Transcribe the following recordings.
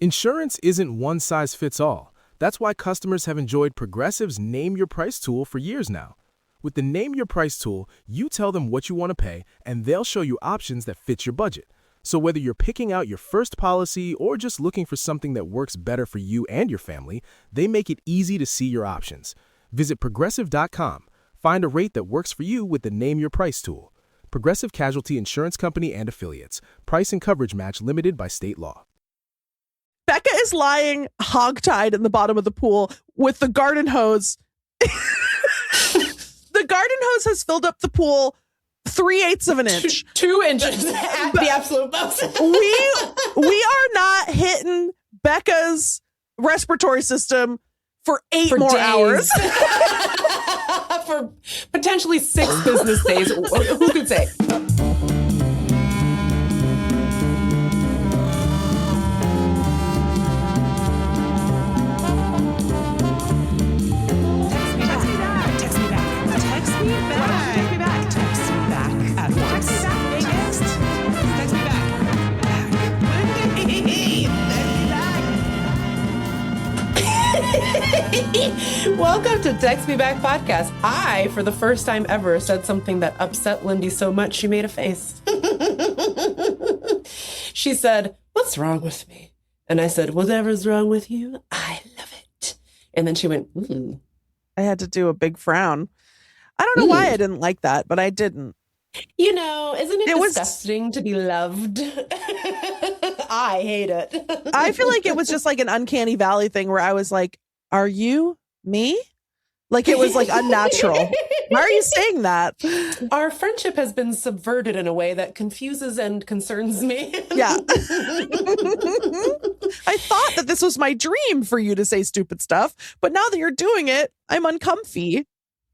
Insurance isn't one size fits all. That's why customers have enjoyed Progressive's Name Your Price tool for years now. With the Name Your Price tool, you tell them what you want to pay, and they'll show you options that fit your budget. So whether you're picking out your first policy or just looking for something that works better for you and your family, they make it easy to see your options. Visit Progressive.com. Find a rate that works for you with the Name Your Price tool. Progressive Casualty Insurance Company and Affiliates. Price and coverage match limited by state law. Becca is lying hogtied in the bottom of the pool with the garden hose. The garden hose has filled up the pool 3/8 of an inch. 2 inches at the absolute most. We are not hitting Becca's respiratory system for 8 more days. hours. For potentially 6 business days. Who could say? Welcome to Text Me Back podcast. I, for the first time ever, said something that upset Lindy so much she made a face. She said, "What's wrong with me?" And I said, "Whatever's wrong with you, I love it." And then she went, I had to do a big frown. I don't know why I didn't like that, but I didn't. You know, isn't it disgusting to be loved? I hate it. I feel like it was just like an uncanny valley thing where I was like, are you me? Like it was like unnatural. Why are you saying that? Our friendship has been subverted in a way that confuses and concerns me. Yeah. I thought that this was my dream for you to say stupid stuff, but now that you're doing it, I'm uncomfy.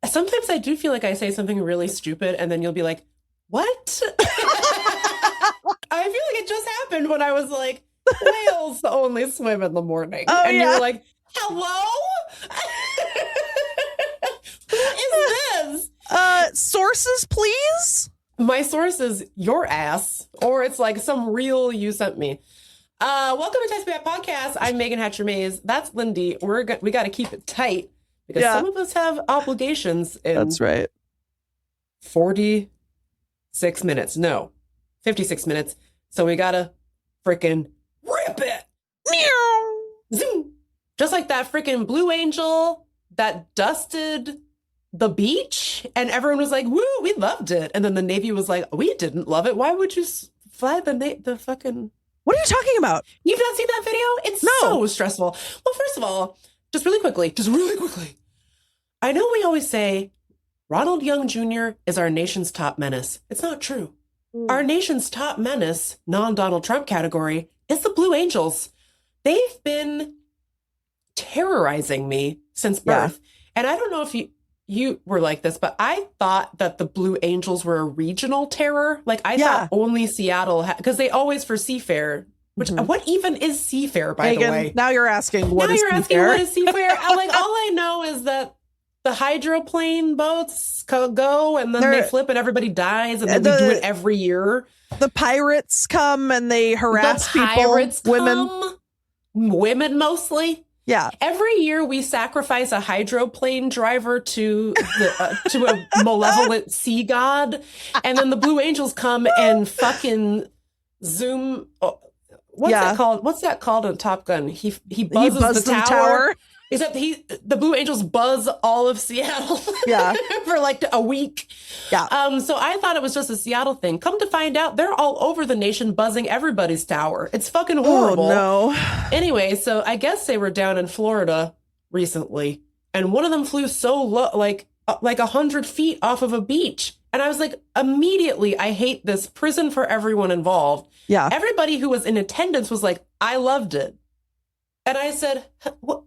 Sometimes I do feel like I say something really stupid and then you'll be like, what? I feel like it just happened when I was like, whales only swim in the morning. Oh, and yeah. you were like, hello? Who is this? Sources, please? My source is your ass, or it's like some reel you sent me. Welcome to Text Me Back podcast. I'm Meagan Hatcher-Mays. That's Lindy. We got to keep it tight because some of us have obligations in That's right. 46 minutes. No, 56 minutes. So we got to freaking rip it. Meow. Zoom. Just like that freaking Blue Angel that dusted the beach and everyone was like, woo, we loved it. And then the Navy was like, we didn't love it. Why would you fly the fucking... What are you talking about? You've not seen that video? It's so stressful. Well, first of all, just really quickly, I know we always say Ronald Young Jr. is our nation's top menace. It's not true. Our nation's top menace, non-Donald Trump category, is the Blue Angels. They've been terrorizing me since birth. And I don't know if you were like this, but I thought that the Blue Angels were a regional terror. Like I thought only Seattle because they always for Seafair. Which what even is Seafair, by Meagan, the way? Now you're asking what is Seafair? What is Seafair? Like all I know is that the hydroplane boats go and then they flip and everybody dies and then they do it every year. The pirates come and they harass people. Women mostly. Yeah. Every year we sacrifice a hydroplane driver to a malevolent sea god, and then the Blue Angels come and fucking zoom. What's that called? What's that called in Top Gun? He buzzes the tower. Except the Blue Angels buzz all of Seattle for like a week. Yeah. So I thought it was just a Seattle thing. Come to find out, they're all over the nation buzzing everybody's tower. It's fucking horrible. Oh, no. Anyway, so I guess they were down in Florida recently, and one of them flew so low, like 100 feet off of a beach. And I was like, immediately, I hate this. Prison for everyone involved. Yeah. Everybody who was in attendance was like, I loved it. And I said, what?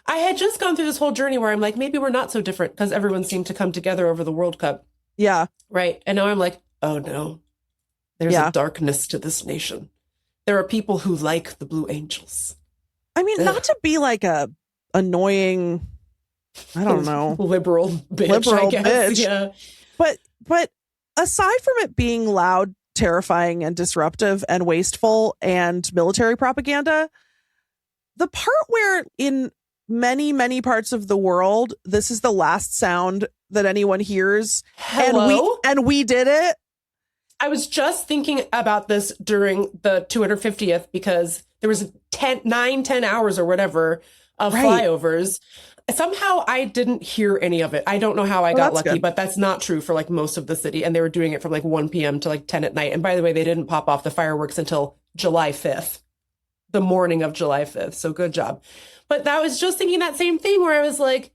I had just gone through this whole journey where I'm like, maybe we're not so different because everyone seemed to come together over the World Cup. Yeah. Right. And now I'm like, oh no, there's a darkness to this nation. There are people who like the Blue Angels. I mean, not to be like a annoying, I don't know, liberal bitch, I guess. Yeah. But aside from it being loud terrifying and disruptive and wasteful and military propaganda. The part where in many, many parts of the world, this is the last sound that anyone hears. Hello? And we did it. I was just thinking about this during the 250th because there was 10 hours or whatever of flyovers. Somehow I didn't hear any of it. I don't know how I got lucky, but that's not true for like most of the city. And they were doing it from like 1 p.m. to like 10 at night. And by the way, they didn't pop off the fireworks until July 5th, the morning of July 5th. So good job. But I was just thinking that same thing where I was like,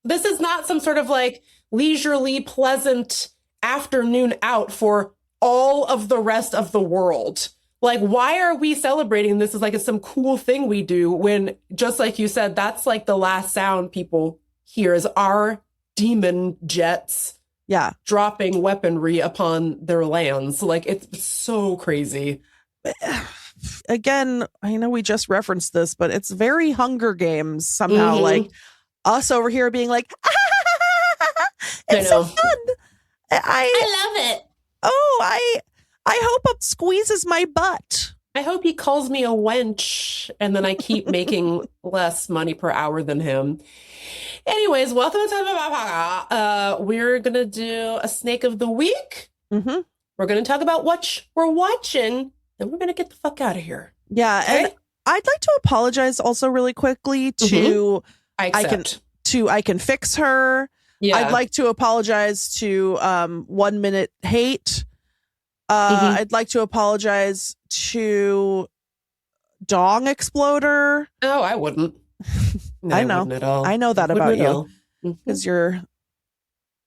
this is not some sort of like leisurely, pleasant afternoon out for all of the rest of the world. Like, why are we celebrating this as like it's some cool thing we do when, just like you said, that's like the last sound people hear is our demon jets dropping weaponry upon their lands. Like, it's so crazy. Again, I know we just referenced this, but it's very Hunger Games somehow. Like us over here being like, it's so fun. I love it. Oh, I hope it squeezes my butt. I hope he calls me a wench and then I keep making less money per hour than him. Anyways, welcome to we're going to do a snake of the week. Mm-hmm. We're going to talk about what we're watching. Then we're going to get the fuck out of here. Yeah. Okay? And I'd like to apologize also really quickly to I Can Fix Her. Yeah. I'd like to apologize to 1 Minute Hate. I'd like to apologize to Dong Exploder. Oh, I wouldn't. No, I know. Wouldn't at all. I know that about you because you're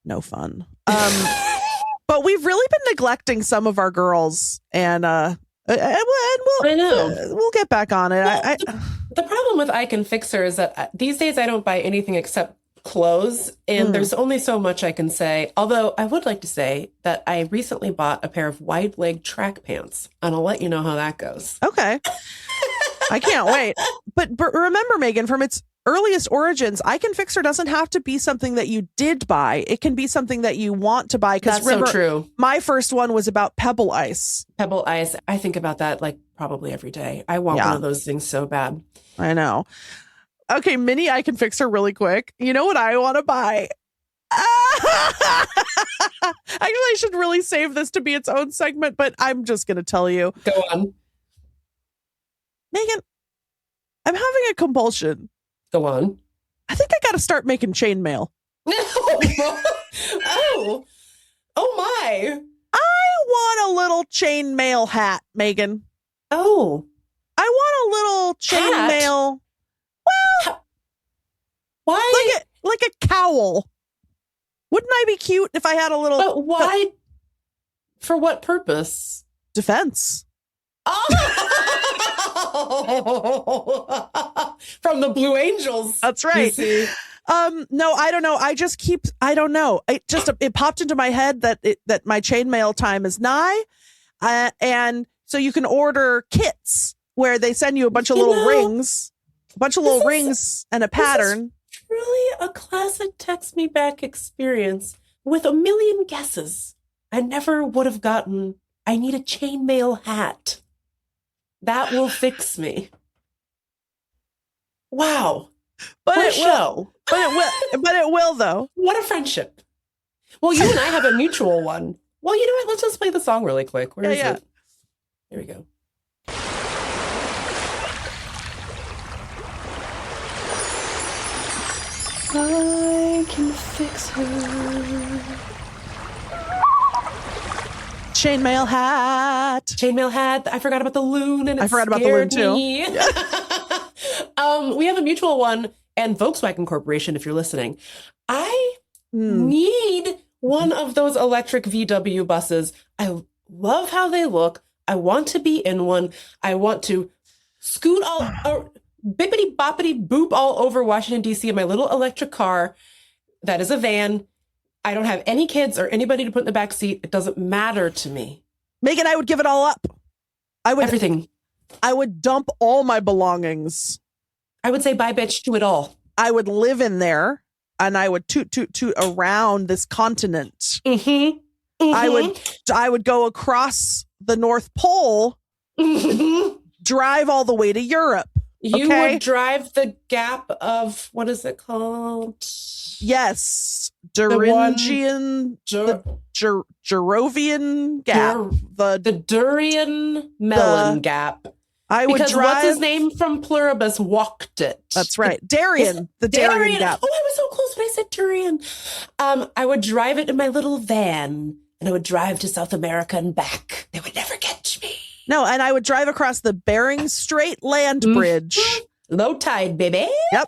no fun. But we've really been neglecting some of our girls, and I know we'll get back on it. Well, the problem with I Can Fix Her is that these days I don't buy anything except clothes, and there's only so much I can say. Although I would like to say that I recently bought a pair of wide leg track pants, and I'll let you know how that goes. Okay. I can't wait. But remember, Megan, from its earliest origins, I Can Fix Her doesn't have to be something that you did buy. It can be something that you want to buy. That's so true. My first one was about Pebble Ice. Pebble Ice. I think about that like probably every day. I want one of those things so bad. I know. Okay, mini I Can Fix Her really quick. You know what I want to buy? Actually, I should really save this to be its own segment, but I'm just going to tell you. Go on. Megan, I'm having a compulsion. Go on. I think I got to start making chainmail. Oh my. I want a little chainmail hat, Megan. Oh. I want a little chainmail. Well, why? Like a cowl. Wouldn't I be cute if I had a little... But why? For what purpose? Defense. Oh! From the Blue Angels. That's right. No, I don't know. I don't know. It popped into my head that my chainmail time is nigh. And so you can order kits where they send you a bunch of little rings. A bunch of little rings and a pattern. Truly a classic text me back experience with a million guesses. I never would have gotten, I need a chainmail hat. That will fix me. Wow. But it will. But it will though. What a friendship. Well, you and I have a mutual one. Well, you know what? Let's just play the song really quick. Where is it? Here we go. I can fix her. Chainmail hat. Chainmail hat. I forgot about the loon, and I forgot about the loon too. We have a mutual one, and Volkswagen Corporation, if you're listening. I need one of those electric VW buses. I love how they look. I want to be in one. I want to scoot all bippity boppity boop all over Washington, D.C. in my little electric car. That is a van. I don't have any kids or anybody to put in the back seat. It doesn't matter to me. Megan, I would give it all up. Everything. I would dump all my belongings. I would say bye bitch to it all. I would live in there and I would toot around this continent. Mm-hmm. I would go across the North Pole, drive all the way to Europe. You would drive the gap of, what is it called? Yes. Derangement, Jerovian gap. The Durian Melon gap. I would because drive. What's his name from Pluribus walked it. That's right. Darien. The Darien gap. Oh, I was so close when I said Durian. I would drive it in my little van, and I would drive to South America and back. They would never catch me. No, and I would drive across the Bering Strait land bridge. Low tide, baby. Yep.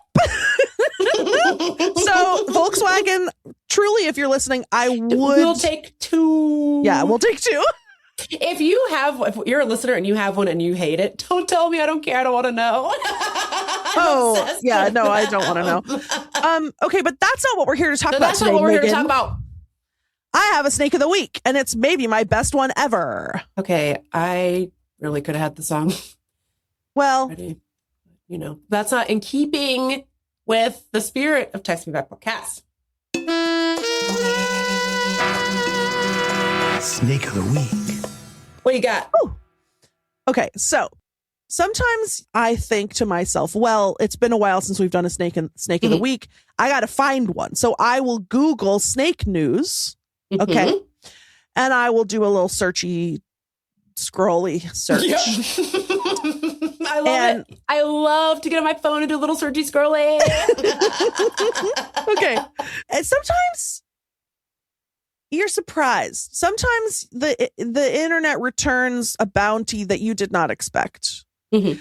So Volkswagen, truly, if you're listening, we'll take 2. Yeah, we'll take 2. If you're a listener and you have one and you hate it, don't tell me. I don't care. I don't want to know. Oh, yeah, no, I don't want to know. Okay, but that's not what we're here to talk about that's today, not what we're here to Meagan. talk about. I have a snake of the week, and it's maybe my best one ever. Okay, I really could have had the song Well, ready. That's not in keeping with the spirit of Text Me Back podcast. Snake of the week. What you got? Ooh. Okay, so sometimes I think to myself, well, it's been a while since we've done a snake of the week. I got to find one. So I will Google snake news. Okay. And I will do a little searchy, scrolly search. Yep. I love it. I love to get on my phone and do a little searchy scrolly. Okay. And sometimes you're surprised. Sometimes the internet returns a bounty that you did not expect. And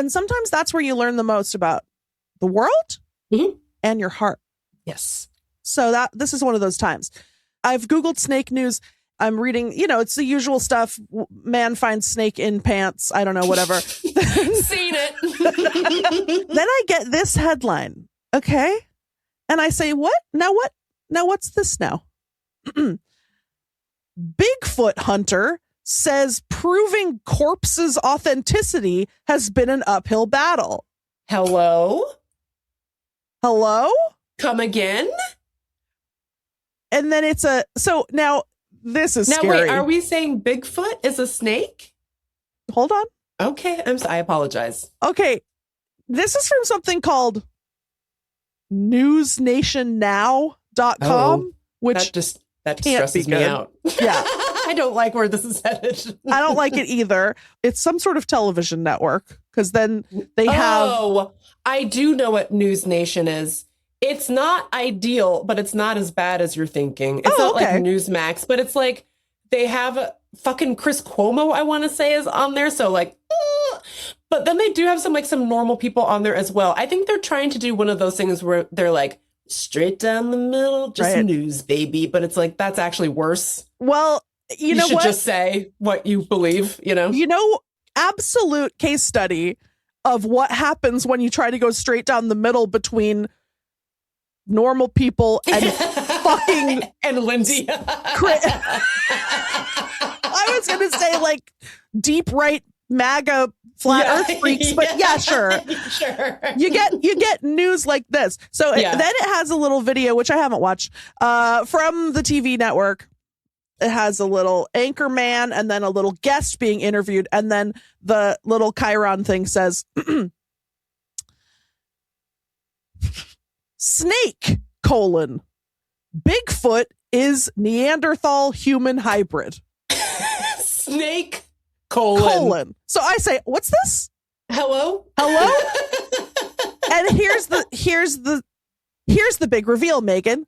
sometimes that's where you learn the most about the world and your heart. Yes. So this is one of those times. I've Googled snake news. I'm reading, it's the usual stuff. Man finds snake in pants. I don't know, whatever. Seen it. Then I get this headline. Okay. And I say, what? Now what? Now what's this now? Bigfoot hunter says proving corpse's authenticity has been an uphill battle. Hello? Come again? And then so now this is scary. Now wait, are we saying Bigfoot is a snake? Hold on. Okay, I apologize. Okay. This is from something called newsnationnow.com, which that stresses me out. Yeah. I don't like where this is headed. I don't like it either. It's some sort of television network because then they have. Oh, I do know what News Nation is. It's not ideal, but it's not as bad as you're thinking. It's not like Newsmax, but it's like they have fucking Chris Cuomo, I want to say, is on there. So but then they do have some normal people on there as well. I think they're trying to do one of those things where they're like straight down the middle, just news, baby. But it's like, that's actually worse. Well, you know should what? Just say what you believe, absolute case study of what happens when you try to go straight down the middle between normal people and fucking and Lindy. I was going to say deep right MAGA flat earth freaks, but sure. You get news like this. So then it has a little video, which I haven't watched, from the TV network. It has a little anchor man and then a little guest being interviewed. And then the little Chiron thing says, snake, Bigfoot is Neanderthal human hybrid. Snake, So I say, what's this? Hello? And here's the big reveal, Meagan.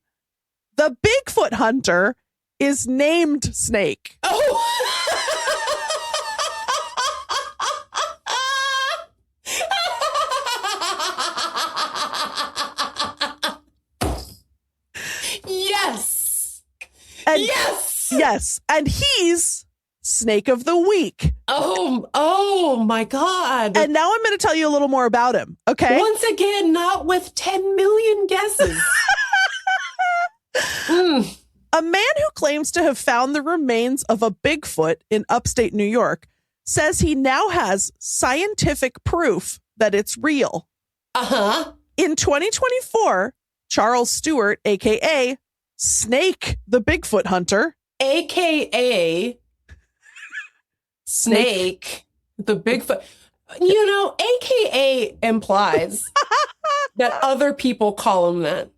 The Bigfoot hunter is named Snake. Oh. Yes. Yes. And he's Snake of the Week. Oh my God. And now I'm going to tell you a little more about him. Okay. Once again, not with 10 million guesses. A man who claims to have found the remains of a Bigfoot in upstate New York says he now has scientific proof that it's real. In 2024, Charles Stewart, aka Snake the Bigfoot hunter, AKA Snake, the Bigfoot. You know, AKA implies that other people call him that.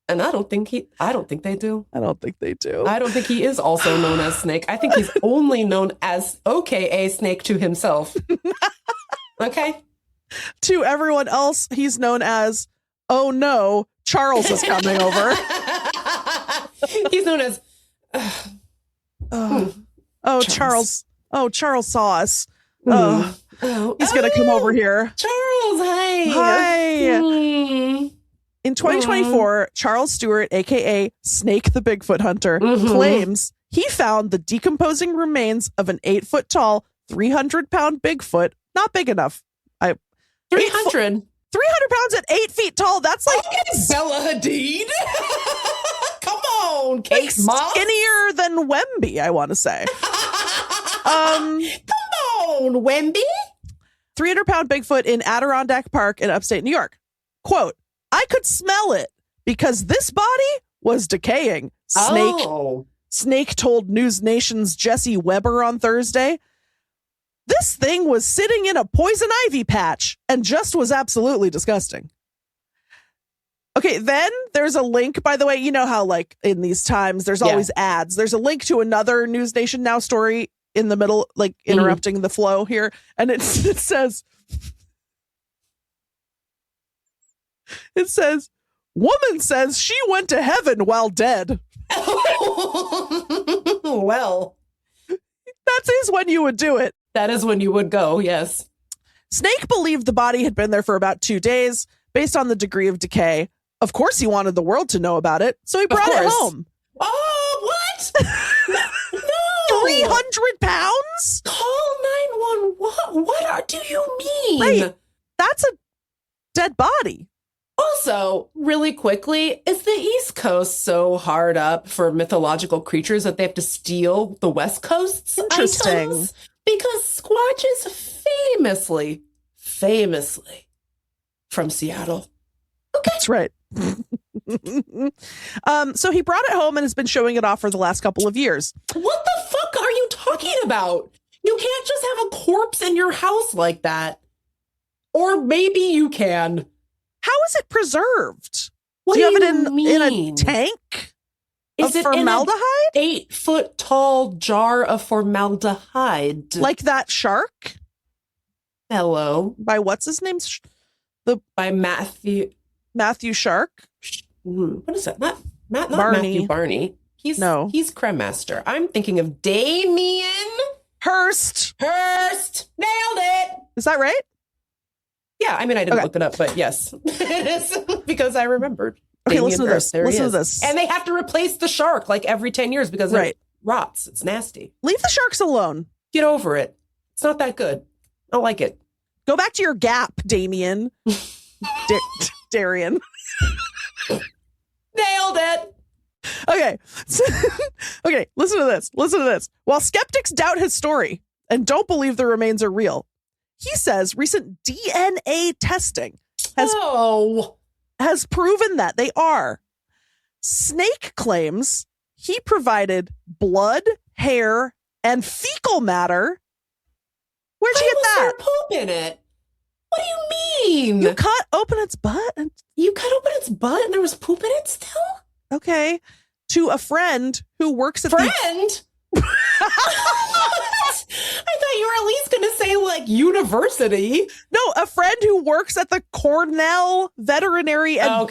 And I don't think they do. I don't think they do. I don't think he is also known as Snake. I think he's only known as AKA Snake to himself. Okay? To everyone else, he's known as, oh no, Charles is coming over. He's known as, Charles. Oh, Charles saw us. He's going to come over here. Charles, hi. Hi. In 2024, Charles Stewart, a.k.a. Snake the Bigfoot Hunter, claims he found the decomposing remains of an 8-foot-tall, 300-pound Bigfoot. Not big enough. 300? 300 pounds at 8 feet tall. That's like Bella Hadid. Come on, Kate like Moss. Skinnier than Wemby, I want to say. Come on, Wemby. 300-pound Bigfoot in Adirondack Park in upstate New York. Quote, I could smell it because this body was decaying. Snake told News Nation's Jesse Weber on Thursday. This thing was sitting in a poison ivy patch and just was absolutely disgusting. Okay, then there's a link, by the way, you know how like in these times there's always ads. There's a link to another News Nation Now story in the middle, like interrupting the flow here. And it says, woman says she went to heaven while dead. Well, that is when you would do it. That is when you would go, yes. Snake believed the body had been there for about 2 days based on the degree of decay. Of course, he wanted the world to know about it, so he brought it home. Oh, what? No. 300 pounds? Call 911. What do you mean? Right. That's a dead body. Also, really quickly, is the East Coast so hard up for mythological creatures that they have to steal the West Coast's Interesting. items? Because Squatch is famously from Seattle. Okay. That's right. So he brought it home and has been showing it off for the last couple of years. What the fuck are you talking about? You can't just have a corpse in your house like that. Or maybe you can. How is it preserved? What do you have it mean? in a tank? Is of it formaldehyde? In an 8-foot tall jar of formaldehyde? Like that shark? Hello. By what's his name? By Matthew Shark? What is that? Not Barney. Matthew Barney. He's Creme Master. I'm thinking of Damien Hirst. Nailed it. Is that right? Yeah, I mean, I didn't look it up, but yes, it is because I remembered. Okay, listen to this. Listen to this. And they have to replace the shark like every 10 years because it rots. It's nasty. Leave the sharks alone. Get over it. It's not that good. I don't like it. Go back to your gap, Damien. Darian. Nailed it. Okay. Okay, listen to this. While skeptics doubt his story and don't believe the remains are real, he says recent DNA testing has proven that they are. Snake claims he provided blood, hair, and fecal matter. Where'd you get that? There poop in it. What do you mean? You cut open its butt? And there was poop in it still? Okay. To a friend who works at Friend? What? I thought you were at least going to say like university. No, a friend who works at the Cornell Veterinary and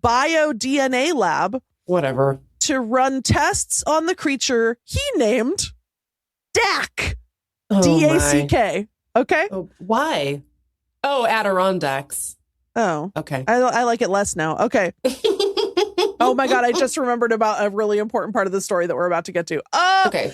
Bio DNA Lab. Whatever. To run tests on the creature he named Dak. D-A-C-K. Okay. Oh, why? Oh, Adirondacks. Oh. Okay. I like it less now. Okay. Oh my God. I just remembered about a really important part of the story that we're about to get to. Okay.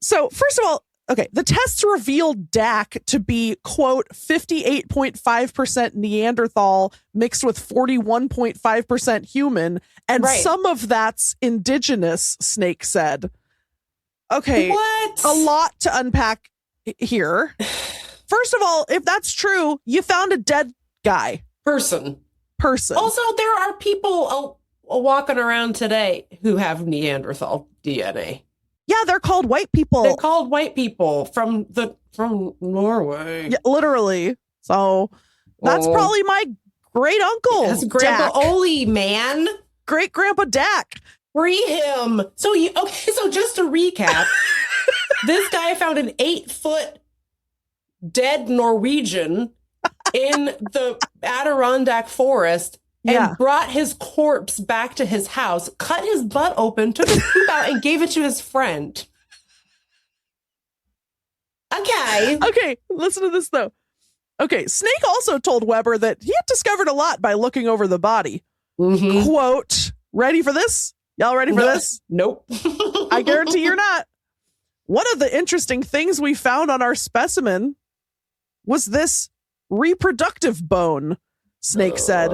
So first of all, the tests revealed Dak to be, quote, 58.5% Neanderthal mixed with 41.5% human. And some of that's indigenous, Snake said. Okay. What? A lot to unpack here. First of all, if that's true, you found a dead guy. Person. Also, there are people walking around today who have Neanderthal DNA. Yeah, they're called white people. They're called white people from Norway. Yeah, literally. So that's probably my great uncle. That's Grandpa Oli, man. Great Grandpa Dak. Free him. So just to recap, this guy found an 8-foot dead Norwegian in the Adirondack forest and brought his corpse back to his house, cut his butt open, took his poop out, and gave it to his friend. Okay, listen to this, though. Okay, Snake also told Weber that he had discovered a lot by looking over the body. Mm-hmm. Quote, ready for this? Y'all ready for this? Nope. I guarantee you're not. One of the interesting things we found on our specimen was this reproductive bone, Snake said.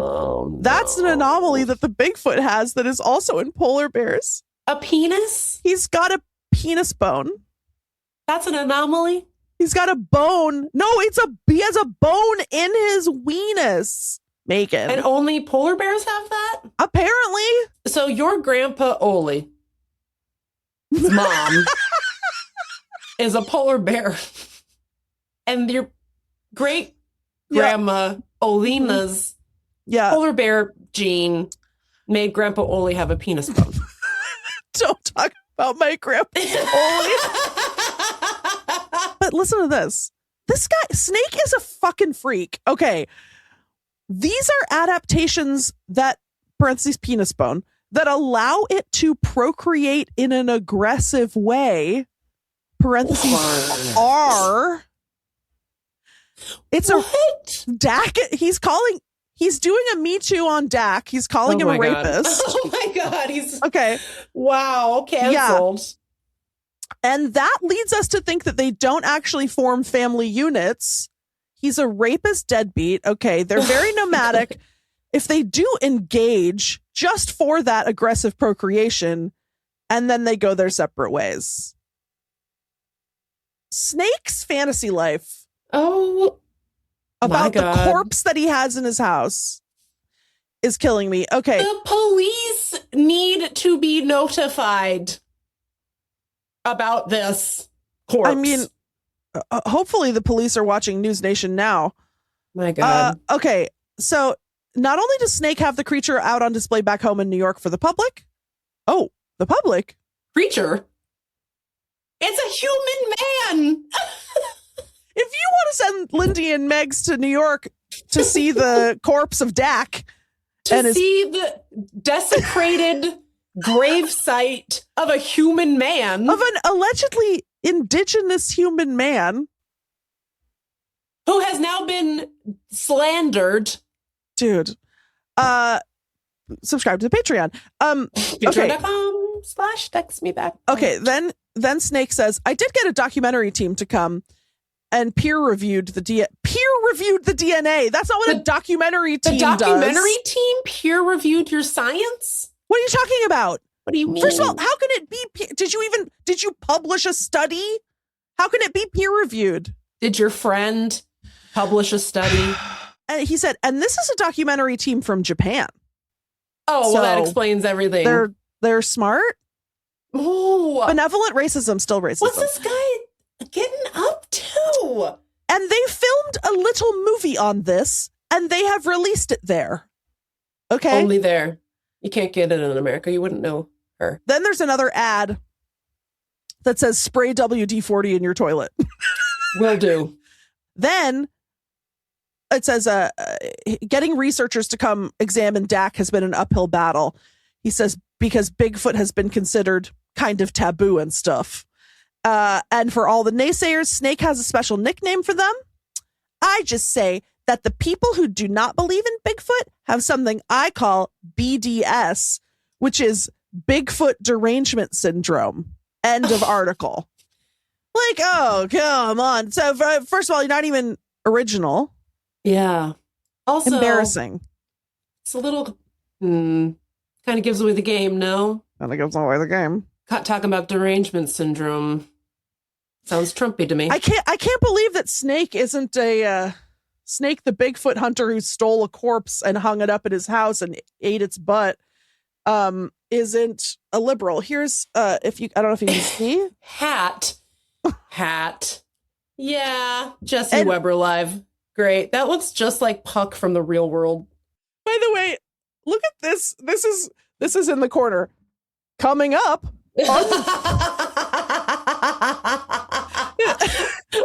That's an anomaly that the Bigfoot has that is also in polar bears. A penis? He's got a penis bone. That's an anomaly? He's got a bone. No, he has a bone in his weenus, Megan. And only polar bears have that? Apparently. So your Grandpa Oli, his mom, is a polar bear. And your great grandma Olina's polar bear gene made Grandpa Oli have a penis bone. Don't talk about my Grandpa Oli. But listen to this. This guy, Snake, is a fucking freak. Okay. These are adaptations that, parentheses, penis bone, that allow it to procreate in an aggressive way, parentheses, are. It's a Dak. He's doing a Me Too on Dak. He's calling him a rapist. Oh my God. He's okay. Wow. Canceled. Yeah. And that leads us to think that they don't actually form family units. He's a rapist deadbeat. Okay. They're very nomadic. If they do engage just for that aggressive procreation, and then they go their separate ways. Snake's fantasy life. Oh, about the corpse that he has in his house is killing me. Okay. The police need to be notified about this corpse. I mean, hopefully the police are watching News Nation now. My God. Okay. So not only does Snake have the creature out on display back home in New York for the public. Oh, the public? Creature? It's a human man. If you want to send Lindy and Megs to New York to see the corpse of Dak, see the desecrated gravesite of a human man, of an allegedly indigenous human man who has now been slandered, dude, subscribe to Patreon. Patreon.com/textmeback. Okay, then Snake says, I did get a documentary team to come and peer reviewed the DNA. That's not what a documentary team does. The documentary team peer reviewed your science? What are you talking about? What do you mean? First of all, how can it be? Did you publish a study? How can it be peer reviewed? Did your friend publish a study? And he said, and this is a documentary team from Japan. Oh, well, that explains everything. They're smart. Ooh. Benevolent racism, still racism. What's this guy getting up to? And they filmed a little movie on this, and they have released it there. Okay? Only there. You can't get it in America. You wouldn't know her. Then there's another ad that says spray WD-40 in your toilet. Will do. Then it says getting researchers to come examine Dak has been an uphill battle. He says because Bigfoot has been considered kind of taboo and stuff. And for all the naysayers, Snake has a special nickname for them. I just say that the people who do not believe in Bigfoot have something I call BDS, which is Bigfoot derangement syndrome. End of article. Like, oh, come on. So first of all, you're not even original. Yeah. Also, embarrassing. It's a little kind of gives away the game, no? Kind of gives away the game. Talking about derangement syndrome sounds Trumpy to me. I can't believe that Snake isn't a Snake, the Bigfoot hunter who stole a corpse and hung it up at his house and ate its butt. isn't a liberal. Here's if you I don't know if you can see. Hat. Yeah, Jesse Weber live. Great. That looks just like Puck from The Real World. By the way, look at this. This is in the corner. Coming up.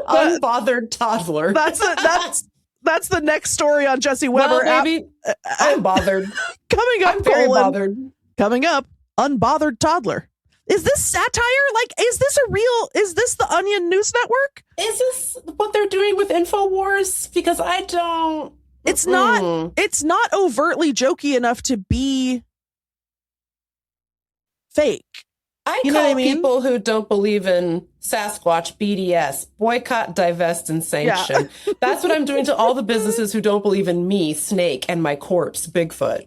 Unbothered toddler. That's the next story on Jesse Weber. Well, maybe I'm bothered. Coming up, I'm very bothered. Coming up, unbothered toddler. Is this satire? Like, is this the Onion News Network? Is this what they're doing with InfoWars? Because I don't. It's not overtly jokey enough to be fake. I You know call what I mean? people who don't believe in Sasquatch BDS, boycott, divest, and sanction. Yeah. That's what I'm doing to all the businesses who don't believe in me, Snake, and my corpse, Bigfoot.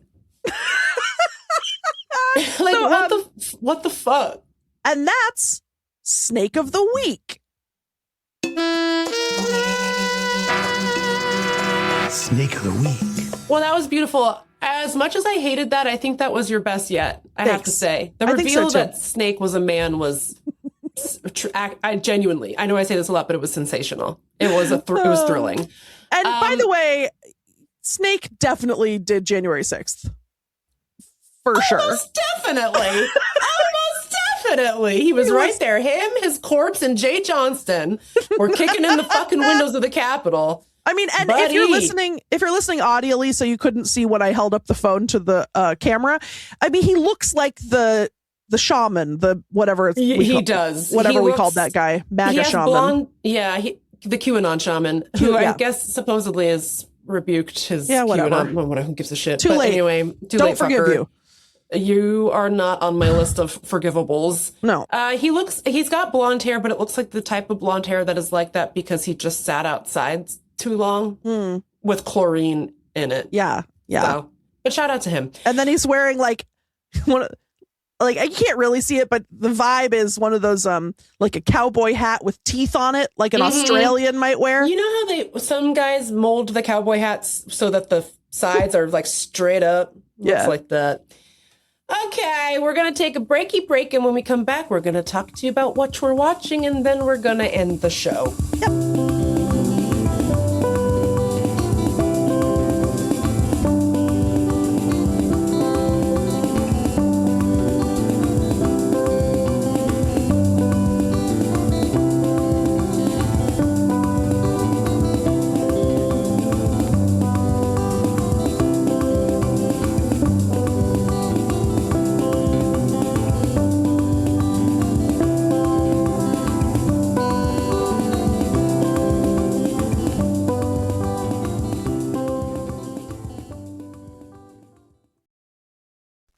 Like, so, what the fuck? And that's Snake of the Week. Snake of the Week. Well, that was beautiful. As much as I hated that, I think that was your best yet. I have to say. The reveal that Snake was a man was, I genuinely, I know I say this a lot, but it was sensational. It was it was thrilling. And by the way, Snake definitely did January 6th. For sure. Almost definitely. Almost definitely. He was right there. Him, his corpse, and Jay Johnston were kicking in the fucking windows of the Capitol. I mean, and if you're listening audially, so you couldn't see when I held up the phone to the camera. I mean, he looks like the shaman, the whatever he does. Whatever we called that guy, MAGA shaman. The QAnon shaman, who I guess supposedly has rebuked his QAnon. Whatever, who gives a shit? Too late. Anyway, Don't forgive you. You are not on my list of forgivables. No. He's got blonde hair, but it looks like the type of blonde hair that is like that because he just sat outside too long with chlorine in it. Yeah. So, but shout out to him. And then he's wearing like I can't really see it, but the vibe is one of those like a cowboy hat with teeth on it, like an Australian might wear. You know how some guys mold the cowboy hats so that the sides are like straight up? Looks like that. Okay, we're going to take a breaky break, and when we come back, we're going to talk to you about what we're watching, and then we're going to end the show. Yep.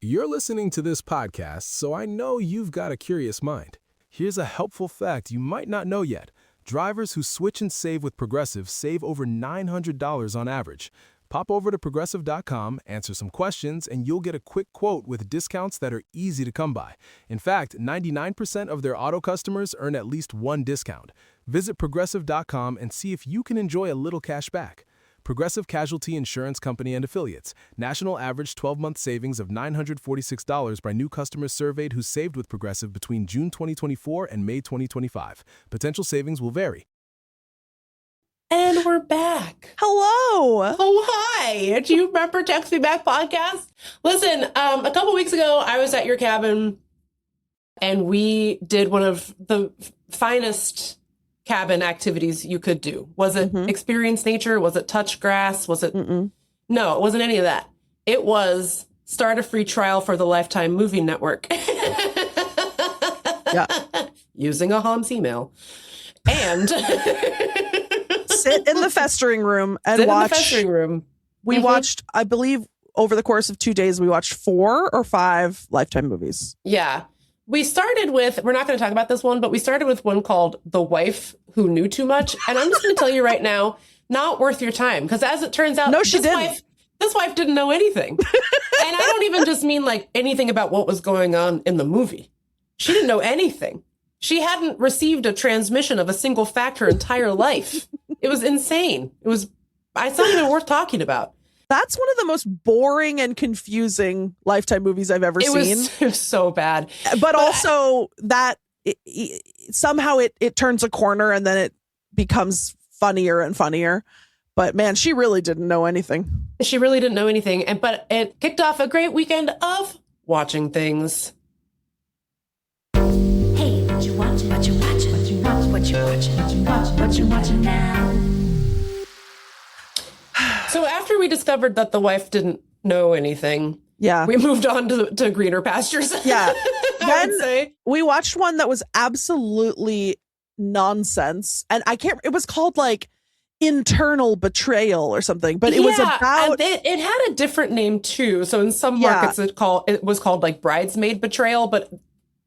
You're listening to this podcast, so I know you've got a curious mind. Here's a helpful fact you might not know yet. Drivers who switch and save with Progressive save over $900 on average. Pop over to Progressive.com, answer some questions, and you'll get a quick quote with discounts that are easy to come by. In fact, 99% of their auto customers earn at least one discount. Visit Progressive.com and see if you can enjoy a little cash back. Progressive Casualty Insurance Company and Affiliates. National average 12-month savings of $946 by new customers surveyed who saved with Progressive between June 2024 and May 2025. Potential savings will vary. And we're back. Hello. Oh, hi. Do you remember Text Me Back podcast? Listen, a couple weeks ago, I was at your cabin and we did one of the finest cabin activities you could do. Was it experience nature? Was it touch grass? Was it? No, it wasn't any of that. It was start a free trial for the Lifetime Movie Network. Yeah. Using a Hom's email. And sit in the festering room and watch. In the festering room. We watched, I believe, over the course of 2 days, we watched 4 or 5 Lifetime movies. Yeah. We started with, we're not going to talk about this one, but we started with one called The Wife Who Knew Too Much. And I'm just going to tell you right now, not worth your time. Because as it turns out, this wife didn't know anything. And I don't even just mean like anything about what was going on in the movie. She didn't know anything. She hadn't received a transmission of a single fact her entire life. It was insane. It's not even worth talking about. That's one of the most boring and confusing Lifetime movies I've ever seen. It was so bad. But also that somehow it turns a corner and then it becomes funnier and funnier. But man, she really didn't know anything. She really didn't know anything. But it kicked off a great weekend of watching things. Hey, what you watching? What you watching? What you watching? What you watching? What you watching? What you watching now? So after we discovered that the wife didn't know anything, we moved on to greener pastures. Yeah. Then we watched one that was absolutely nonsense. And it was called like Internal Betrayal or something, but it was about. It had a different name too. So in some markets it was called like Bridesmaid Betrayal, but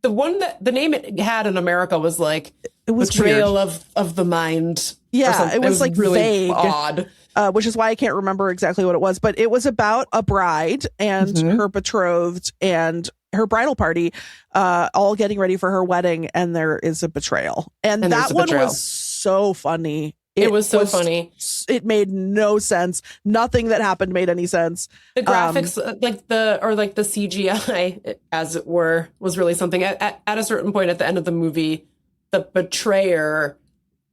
the name it had in America was like it was Betrayal of the Mind. Yeah, it was like really vague. Odd. Which is why I can't remember exactly what it was, but it was about a bride and her betrothed and her bridal party, all getting ready for her wedding, and there is a betrayal. And that one was so funny. It was so funny. It made no sense. Nothing that happened made any sense. The graphics, like the CGI, as it were, was really something. At a certain point at the end of the movie, the betrayer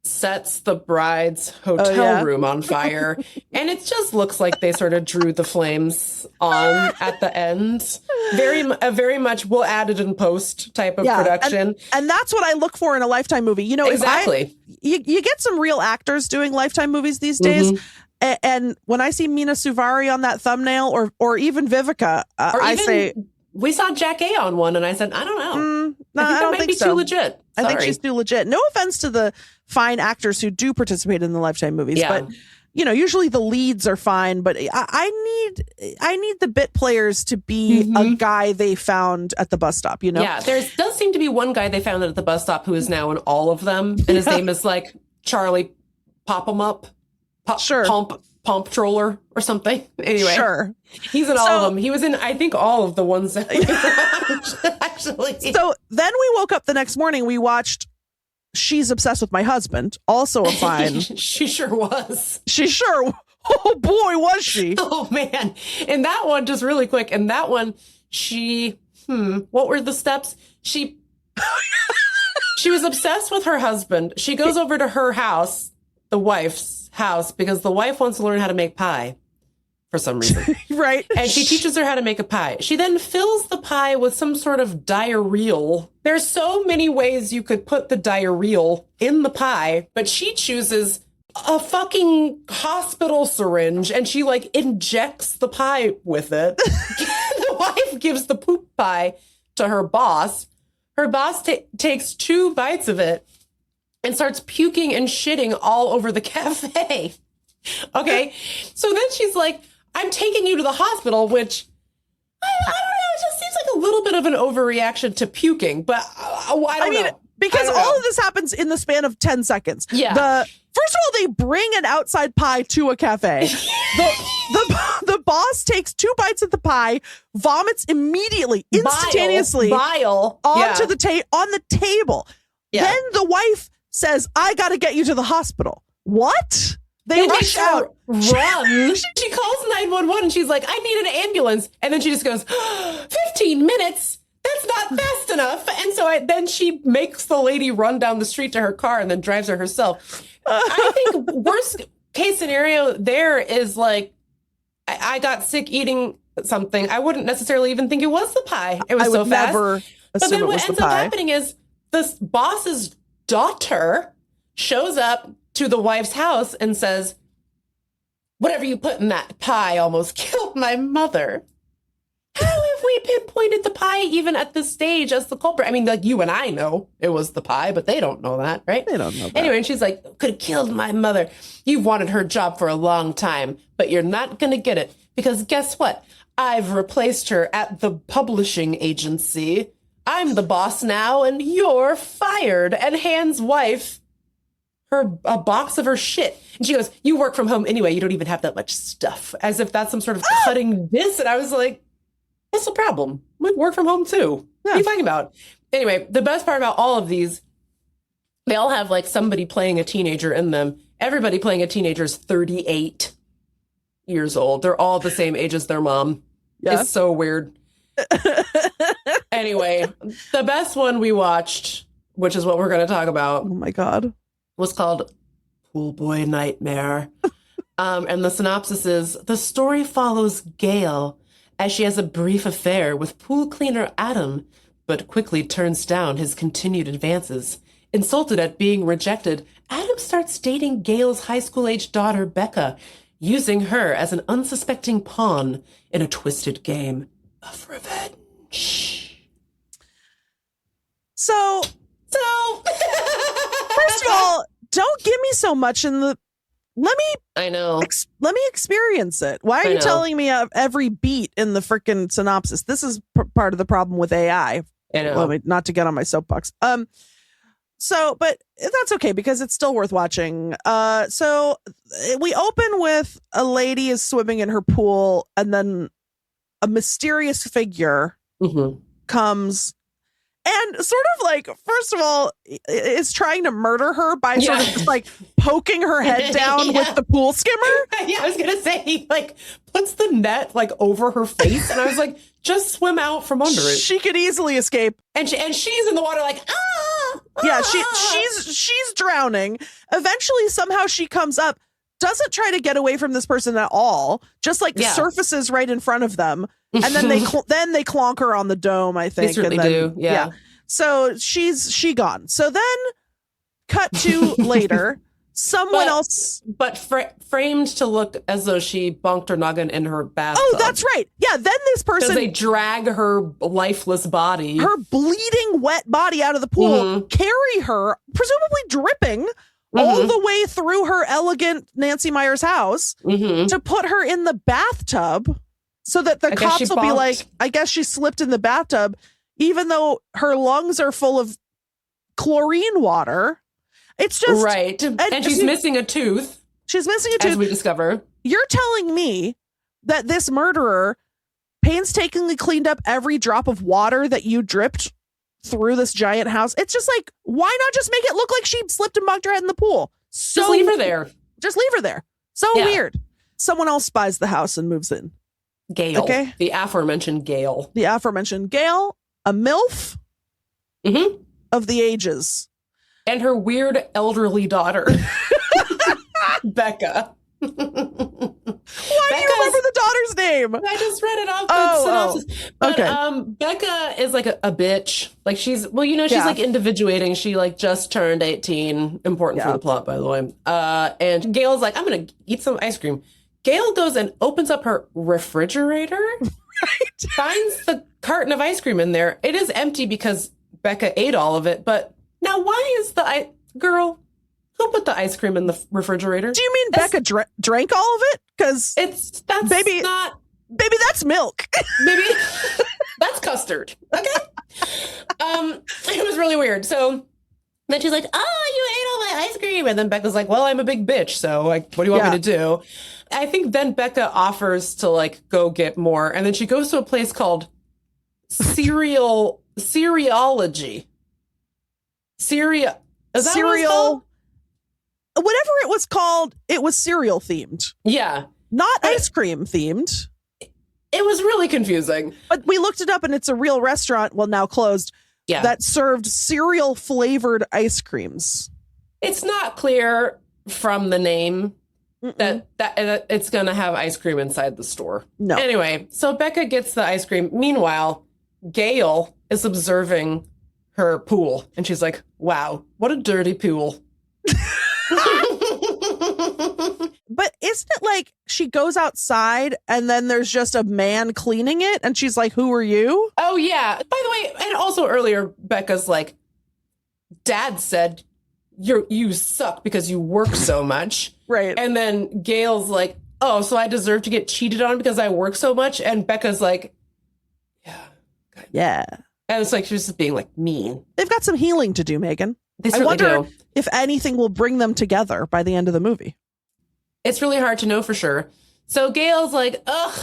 sets the bride's hotel room on fire, and it just looks like they sort of drew the flames on at the end. Very much we'll add it in post type of production, and that's what I look for in a Lifetime movie. You know, exactly. You get some real actors doing Lifetime movies these days, and when I see Mina Suvari on that thumbnail, or even Vivica, I say. We saw Jack A on one, and I said, I don't know. I don't think so. Too legit. Sorry. I think she's too legit. No offense to the fine actors who do participate in the Lifetime movies, but you know, usually the leads are fine. But I need the bit players to be a guy they found at the bus stop. You know, there does seem to be one guy they found at the bus stop who is now in all of them, and his name is like Charlie Pop 'em Up, Pump Troller or something. Anyway, he's in all of them. He was in, I think, all of the ones that we watched, actually. So then we woke up the next morning. We watched She's Obsessed with My Husband. Also a fine. She sure was. Oh boy, was she? Oh man! And that one, just really quick. And that one, what were the steps? She was obsessed with her husband. She goes over to her house, the wife's house, because the wife wants to learn how to make pie for some reason. Right. And she teaches her how to make a pie. She then fills the pie with some sort of diarrheal. There's so many ways you could put the diarrheal in the pie, but she chooses a fucking hospital syringe and she like injects the pie with it. The wife gives the poop pie to her boss. Her boss takes 2 bites of it and starts puking and shitting all over the cafe. Okay. So then she's like, I'm taking you to the hospital, which I don't know. It just seems like a little bit of an overreaction to puking, but I don't know. Because all of this happens in the span of 10 seconds. Yeah. First of all, they bring an outside pie to a cafe. The boss takes 2 bites of the pie, vomits immediately, instantaneously, bile onto on the table. Yeah. Then the wife says, I got to get you to the hospital. What? They rush out. Run. She calls 911 and she's like, I need an ambulance. And then she just goes, 15 minutes? That's not fast enough. And so then she makes the lady run down the street to her car and then drives her herself. I think worst case scenario there is like, I got sick eating something. I wouldn't necessarily even think it was the pie. It was so fast. Never but then what ends up happening is this boss's daughter shows up to the wife's house and says, whatever you put in that pie almost killed my mother. How have we pinpointed the pie even at this stage as the culprit? I mean, like you and I know it was the pie, but they don't know that, right? They don't know that. Anyway, and she's like, could have killed my mother. You've wanted her job for a long time, but you're not going to get it because guess what? I've replaced her at the publishing agency. I'm the boss now and you're fired. And hands wife a box of her shit. And she goes, you work from home anyway. You don't even have that much stuff. As if that's some sort of cutting diss. And I was like, what's the problem? We work from home too. What are you talking about? Anyway, the best part about all of these, they all have like somebody playing a teenager in them. Everybody playing a teenager is 38. years old. They're all the same age as their mom. Yeah. It's so weird. Anyway, the best one we watched, which is what we're going to talk about, Oh my God. was called Pool Boy Nightmare. And the synopsis is, the story follows Gail as she has a brief affair with pool cleaner Adam, but quickly turns down his continued advances. Insulted at being rejected, Adam starts dating Gail's high school-age daughter, Becca, using her as an unsuspecting pawn in a twisted game of revenge. So first of all, don't give me so much in the. Let me I know. let me experience it. Why are I you know. telling me of every beat in the freaking synopsis? This is part of the problem with AI. I know. Well, not to get on my soapbox. So, but that's okay because it's still worth watching. So we open with a lady is swimming in her pool, and then a mysterious figure Mhm. comes and sort of like, first of all, is trying to murder her by sort of just like poking her head down Yeah. with the pool skimmer. Yeah, I was gonna say he like puts the net like over her face, and I was like, just swim out from under it. She could easily escape. And she's in the water like Yeah, ah! she's drowning. Eventually, somehow she comes up, doesn't try to get away from this person at all, just like Yeah. surfaces right in front of them, and then they clonk her on the dome. I think They certainly and then, do. Yeah. So she gone. So then, cut to later. Someone else. But framed to look as though she bonked her noggin in her bathtub. Oh, that's right. Yeah. Then this Because person, they drag her lifeless body. her bleeding wet body out of the pool, carry her, presumably dripping, all the way through her elegant Nancy Meyers house to put her in the bathtub so that the I guess cops she will be bonked. like, I guess she slipped in the bathtub, even though her lungs are full of chlorine water. It's just right. And she's missing a tooth, she's missing a as tooth. we discover. You're telling me that this murderer painstakingly cleaned up every drop of water that you dripped through this giant house? It's just like, why not just make it look like she slipped and bunked her head in the pool? So Just leave her there. Just leave her there. So Yeah. weird. Someone else buys the house and moves in. Gail. Okay. The aforementioned Gail. The aforementioned Gail, a MILF Mm-hmm. of the ages. And her weird elderly daughter, Becca. Why do you remember the daughter's name? I just read it off the Oh, synopsis. But okay. Becca is like a bitch. Like she's she's Yeah. like individuating. She like just turned 18. Important for Yeah. the plot, by the way. And Gail's like, I'm gonna eat some ice cream. Gail goes and opens up her refrigerator, finds the carton of ice cream in there. It is empty because Becca ate all of it. But now why is girl, who put the ice cream in the refrigerator? Do you mean Becca drank all of it? Because That's Baby- not baby, that's milk. maybe that's custard. Okay. It was really weird. So then she's like, "Oh, you ate all my ice cream," and then Becca's like, "Well, I'm a big bitch, so like, what do you want me to do?" I think then Becca offers to like go get more, and then she goes to a place called Cereology. Is that what it's Cereal. called? Whatever it was called, it was cereal themed, Yeah, not ice cream themed. it was really confusing. But we looked it up and it's a real restaurant, well, now closed, Yeah, that served cereal flavored ice creams. it's not clear from the name that it's gonna have ice cream inside the store. No. Anyway, so Becca gets the ice cream. Meanwhile, Gail is observing her pool, and she's like, "Wow, what a dirty pool." But isn't it like she goes outside and then there's just a man cleaning it and she's like, who are you? Oh yeah. By the way, and also earlier, Becca's like, "Dad said you suck because you work so much." Right. And then Gail's like, "Oh, so I deserve to get cheated on because I work so much?" And Becca's like, Yeah. and it's like she's just being like mean. They've got some healing to do, Megan. They I certainly wonder do. if anything will bring them together by the end of the movie. It's really hard to know for sure. So Gail's like, "Ugh,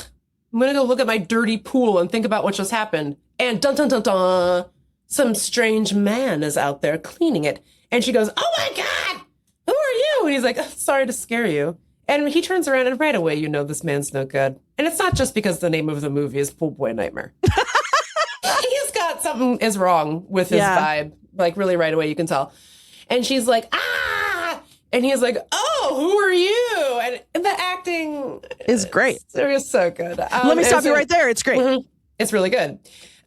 I'm gonna go look at my dirty pool and think about what just happened." And dun dun dun dun, some strange man is out there cleaning it. And she goes, "Oh my God, who are you?" And he's like, "Sorry to scare you." And he turns around and right away, you know, this man's no good. And it's not just because the name of the movie is Pool Boy Nightmare. He's got something is wrong with his vibe. Like really right away, you can tell. And she's like, ah! And he's like, oh, who are you? And the acting is great. It's so good. Let me stop you right there. It's great. Mm-hmm. It's really good.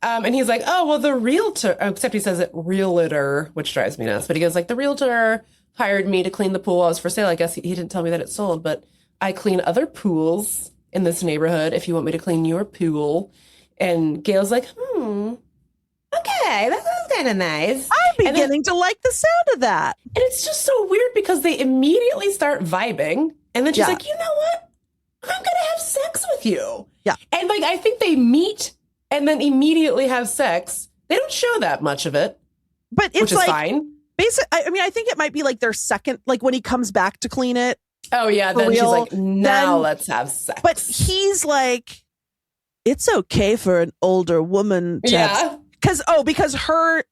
And he's like, oh, well, the realtor, except he says it realtor, which drives me nuts. But he goes like, the realtor hired me to clean the pool. I was for sale. I guess he didn't tell me that it sold, but I clean other pools in this neighborhood if you want me to clean your pool. And Gail's like, okay, that sounds kind of nice. I'm beginning to like the sound of that. And it's just so weird because they immediately start vibing. And then she's like, you know what? I'm going to have sex with you. Yeah. And like, I think they meet and then immediately have sex. They don't show that much of it. But it's which is like, fine. I mean, I think it might be like their second, like when he comes back to clean it. Oh, yeah. Then she's like, now let's have sex. But he's like, it's okay for an older woman to have, because her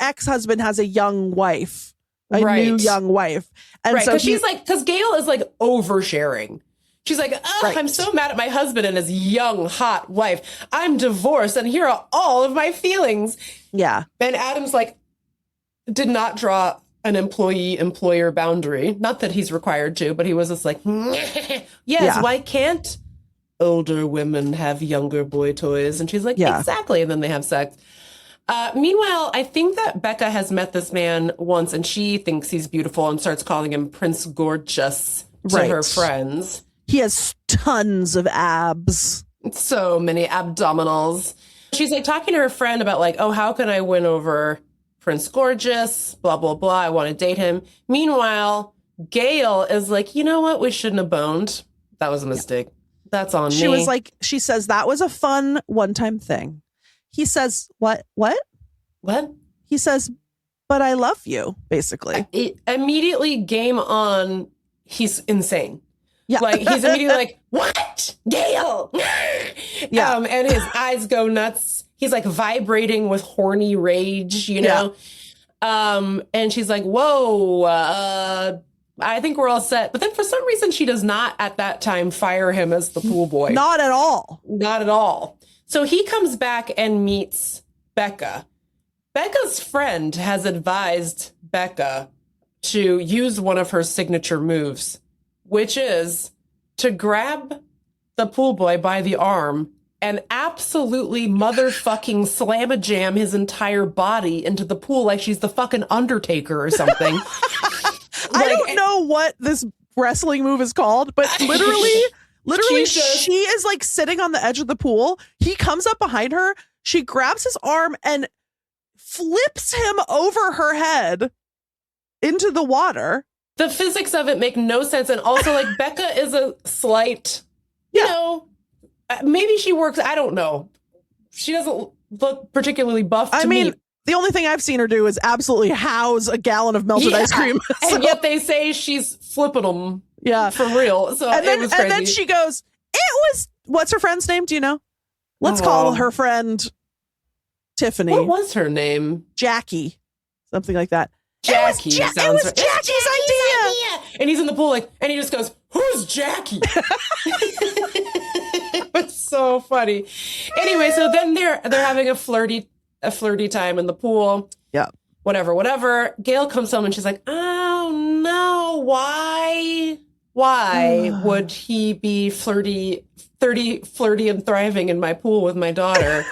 ex-husband has a young wife, new young wife. And so she's like, because Gail is like oversharing. She's like, I'm so mad at my husband and his young, hot wife. I'm divorced and here are all of my feelings. Yeah. And Adam's like, did not draw an employee-employer boundary. Not that he's required to, but he was just like, why can't older women have younger boy toys? And she's like, exactly. And then they have sex. Meanwhile, I think that Becca has met this man once and she thinks he's beautiful and starts calling him Prince Gorgeous to her friends. He has tons of abs. So many abdominals. She's like talking to her friend about like, oh, how can I win over Prince Gorgeous? Blah, blah, blah. I want to date him. Meanwhile, Gail is like, you know what? We shouldn't have boned. That was a mistake. That's on me. She was like, she says, that was a fun one-time thing. He says, what? He says, but I love you, basically. Immediately game on, he's insane. Yeah. Like, he's immediately like, what? Gail! Yeah. And his eyes go nuts. He's like vibrating with horny rage, you know? And she's like, whoa, I think we're all set. But then for some reason, she does not at that time fire him as the pool boy. Not at all. Not at all. So he comes back and meets Becca. Becca's friend has advised Becca to use one of her signature moves, which is to grab the pool boy by the arm and absolutely motherfucking slam-a-jam his entire body into the pool like she's the fucking Undertaker or something. I don't know what this wrestling move is called, but literally she is like sitting on the edge of the pool. He comes up behind her. She grabs his arm and flips him over her head into the water. The physics of it make no sense. And also, like, Becca is a slight, you know, maybe she works. I don't know. She doesn't look particularly buff to me. The only thing I've seen her do is absolutely house a gallon of melted ice cream. And yet they say she's flipping them. Yeah. For real. So it was crazy. And then she goes, what's her friend's name? Do you know? Let's call her friend Tiffany. What was her name? Jackie. Something like that. Jackie. It was Jackie's idea. And he's in the pool like, and he just goes, who's Jackie? It's so funny. Anyway, so then they're having a flirty time in the pool. Yeah. Whatever. Gail comes home and she's like, oh no, why would he be flirty and thriving in my pool with my daughter?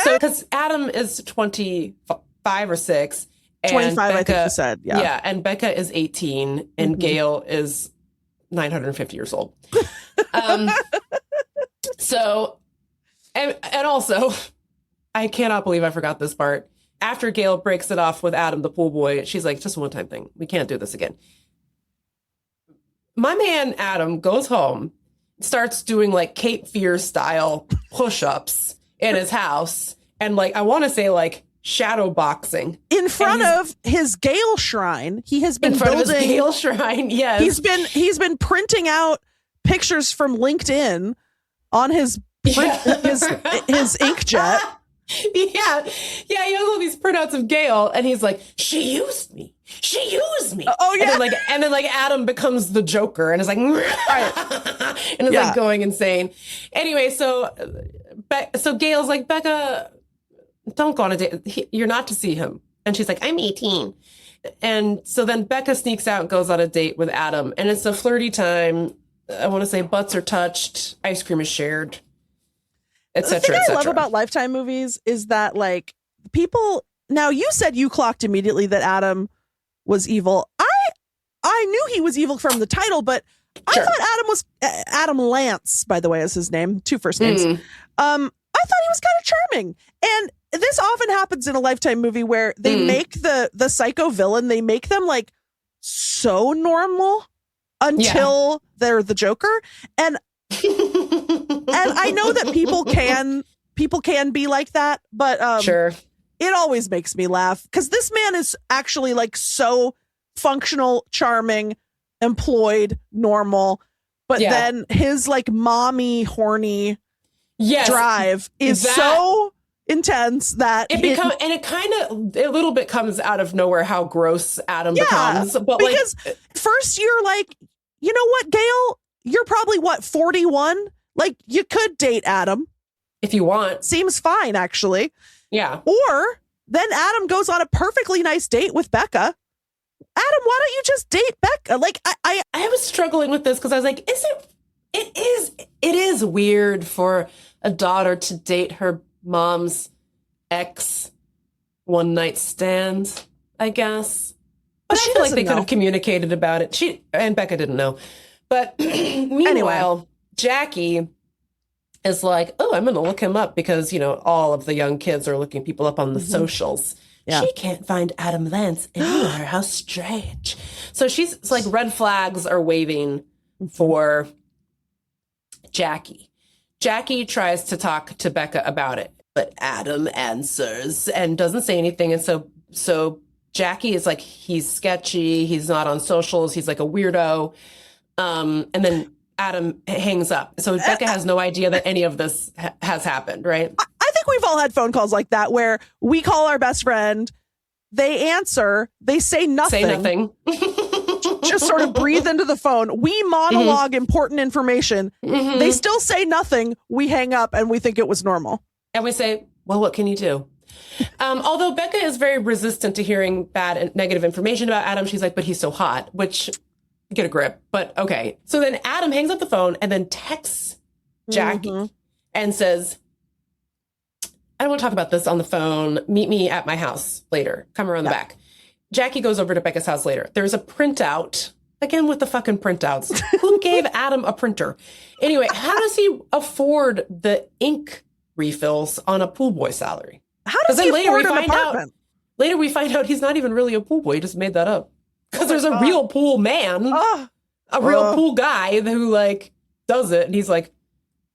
So, because Adam is 25 or 6. And 25, Becca, I think you said. Yeah. Yeah. And Becca is 18 and Gail is 950 years old. So, and also, I cannot believe I forgot this part. After Gail breaks it off with Adam, the pool boy, she's like, just a one-time thing. We can't do this again. My man, Adam, goes home, starts doing like Cape Fear style push-ups in his house. And like, I want to say like shadow boxing. In front of his Gail shrine. He has been building. In front of his Gail shrine, yes. He's been printing out pictures from LinkedIn on his inkjet. Yeah. Yeah, he has all these printouts of Gail, and he's like, she used me. She used me. Oh, yeah. And then Adam becomes the Joker and is like, right. And is like going insane. Anyway, so Gail's like, Becca, don't go on a date. You're not to see him. And she's like, I'm 18. And so then Becca sneaks out and goes on a date with Adam. And it's a flirty time. I want to say butts are touched, ice cream is shared, etc. The thing I love about Lifetime movies is that, like, people. Now, you said you clocked immediately that Adam was evil. I knew he was evil from the title, but I thought Adam was Adam Lance, by the way, is his name, 2 first names. I thought he was kind of charming, and this often happens in a Lifetime movie where they make the psycho villain, they make them like so normal until they're the Joker, and I know that people can be like that, but sure. It always makes me laugh because this man is actually like so functional, charming, employed, normal, but then his like mommy horny drive is so intense that it a little bit comes out of nowhere how gross Adam becomes. But because first you're like, you know what, Gail, you're probably 41? Like, you could date Adam if you want. Seems fine, actually. Yeah. Or then Adam goes on a perfectly nice date with Becca. Adam, why don't you just date Becca? Like, I was struggling with this because I was like, it is weird for a daughter to date her mom's ex one night stand, I guess. But I feel like they could have communicated about it. She and Becca didn't know. But meanwhile, Jackie is like, oh, I'm going to look him up because, you know, all of the young kids are looking people up on the socials. Yeah. She can't find Adam Lance anywhere. How strange. So she's like, red flags are waving for Jackie. Jackie tries to talk to Becca about it, but Adam answers and doesn't say anything. And so Jackie is like, he's sketchy. He's not on socials. He's like a weirdo. And then Adam hangs up. So Becca has no idea that any of this has happened, right? I think we've all had phone calls like that where we call our best friend, they answer, they say nothing. Just sort of breathe into the phone. We monologue important information. They still say nothing. We hang up and we think it was normal. And we say, well, what can you do? Although Becca is very resistant to hearing bad and negative information about Adam, she's like, but he's so hot, which... Get a grip. But okay. So then Adam hangs up the phone and then texts Jackie and says, I don't want to talk about this on the phone. Meet me at my house later. Come around the back. Jackie goes over to Becca's house later. There's a printout. Again with the fucking printouts. Who gave Adam a printer? Anyway, how does he afford the ink refills on a pool boy salary? How does he afford an apartment? Later we find out he's not even really a pool boy. He just made that up. Because there's a real pool man, a real pool guy who like does it. And he's like,